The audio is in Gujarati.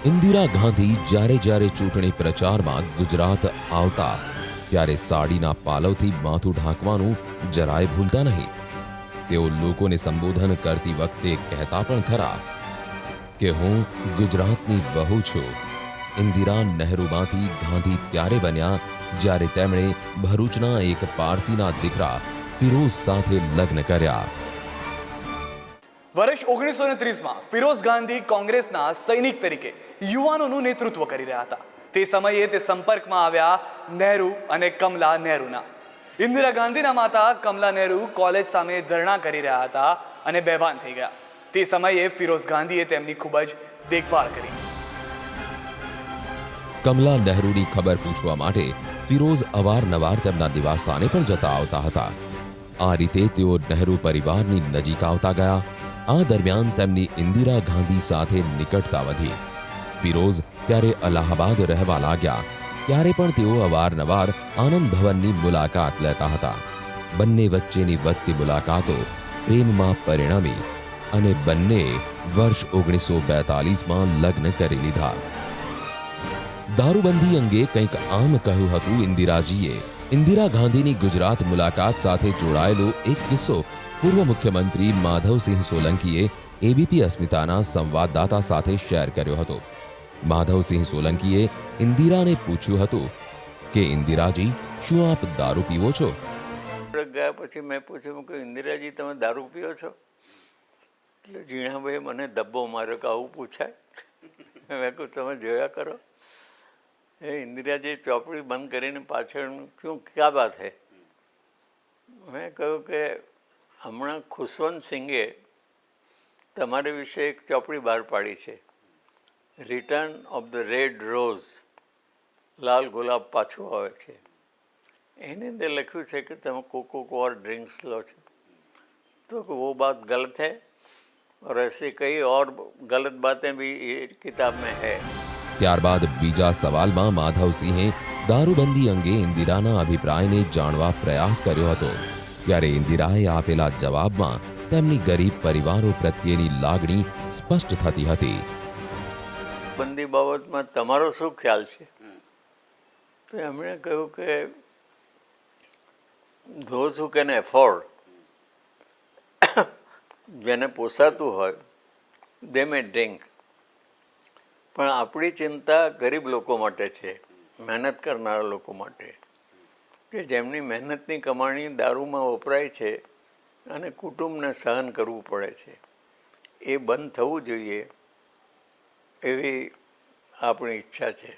ઇન્દિરા ગાંધી જ્યારે ચૂંટણી પ્રચારમાં ગુજરાત આવતા ત્યારે સાડીના પાલવથી માથું ઢાંકવાનું જરાય ભૂલતા નહીં. તેઓ લોકોને સંબોધન કરતી વખતે કહેતા પણ ખરા કે હું ગુજરાતની બહુ છું. ઇન્દિરા નહેરુમાંથી ગાંધી ત્યારે બન્યા જ્યારે તેમણે ભરૂચના એક પારસીના દીકરા ફિરોઝ સાથે લગ્ન કર્યા. વર્ષ 1930માં ફિરોઝ ગાંધી કોંગ્રેસના સૈનિક તરીકે યુવાનોનું નેતૃત્વ કરી રહ્યા હતા. તે સમયે તે સંપર્કમાં આવ્યા નહેરુ અને કમલા નહેરુના. ઇન્દિરા ગાંધીના માતા કમલા નહેરુ કોલેજ સામે ધરણા કરી રહ્યા હતા અને બેભાન થઈ ગયા. તે સમયે ફિરોઝ ગાંધીએ તેમની ખૂબ જ દેખભાળ કરી. કમલા નહેરુની ખબર પૂછવા માટે ફિરોઝ અવારનવાર તેમના નિવાસસ્થાને પણ જતા આવતા હતા. આ રીતે તેઓ નહેરુ પરિવારની નજીક આવતા ગયા. આ દરમિયાન તેમની ઇન્દિરા ગાંધી સાથે નિકટતા વધી. ફિરોઝ ત્યારે અલ્હાબાદ રહેવા લાગ્યા ત્યારે પણ તેઓ અવારનવાર આનંદ ભવનની મુલાકાત લેતા હતા. બંને વચ્ચેની વધતી મુલાકાતો પ્રેમમાં પરિણમી અને બંનેએ વર્ષ 1942માં લગ્ન કરી લીધા. દારૂબંધી અંગે કંઈક આમ કહ્યું હતું ઇન્દિરાજીએ. ઇન્દિરા ગાંધીની ગુજરાત મુલાકાત સાથે જોડાયેલો એક કિસ્સો પૂર્વ મુખ્યમંત્રી માધવસિંહ સોલંકીએ એબીપી અસ્મિતાના સંવાદદાતા સાથે શેર કર્યો હતો. માધવસિંહ સોલંકીએ ઇન્દિરાને પૂછ્યું હતું કે ઇન્દિરાજી, શું આપ દારૂ પીવો છો? ગયા પછી મેં પૂછ્યું કે ઇન્દિરાજી, તમે દારૂ પીવો છો? એટલે ઝીણાભાઈ મને ધબ્બો માર્યો કે આવું પૂછાય? મેં કહ્યું તમે જોયા કરો. એ ઇન્દિરાજી ચોપડી બંધ કરીને પાછળ ક્યાં બાત હે? મેં કહ્યું કે હમણાં ખુશવંત સિંઘે તમારી વિશે એક ચોપડી બહાર પાડી છે, return of the red rose, લાલ ગુલાબ પાછું આવે છે. એની અંદર લખ્યું છે કે તમે કોકો ડ્રિંક્સ લો છો. તો वो बात गलत है और ऐसी कई और गलत बातें भी ये किताब में है. ત્યારબાદ બીજા સવાલમાં માધવસિંહે દારૂબંધી અંગે ઇન્દિરાના અભિપ્રાયને જાણવા પ્રયાસ કર્યો હતો. ત્યારે ઇન્દિરાએ આપેલા જવાબમાં તેમની ગરીબ પરિવારો પ્રત્યેની લાગણી સ્પષ્ટ થતી હતી. બંદી બાબતમાં તમારો શું ખ્યાલ છે? તો એમણે કહ્યું કે those who can afford, જેને પોસાતું હોય, they may drink. પણ આપણી ચિંતા ગરીબ લોકો માટે છે, મહેનત કરનારા લોકો માટે, કે જેમની મહેનતની કમાણી દારૂમાં વપરાય છે અને કુટુંબને સહન કરવું પડે છે. એ બંધ થવું જોઈએ એવી આપણી ઈચ્છા છે.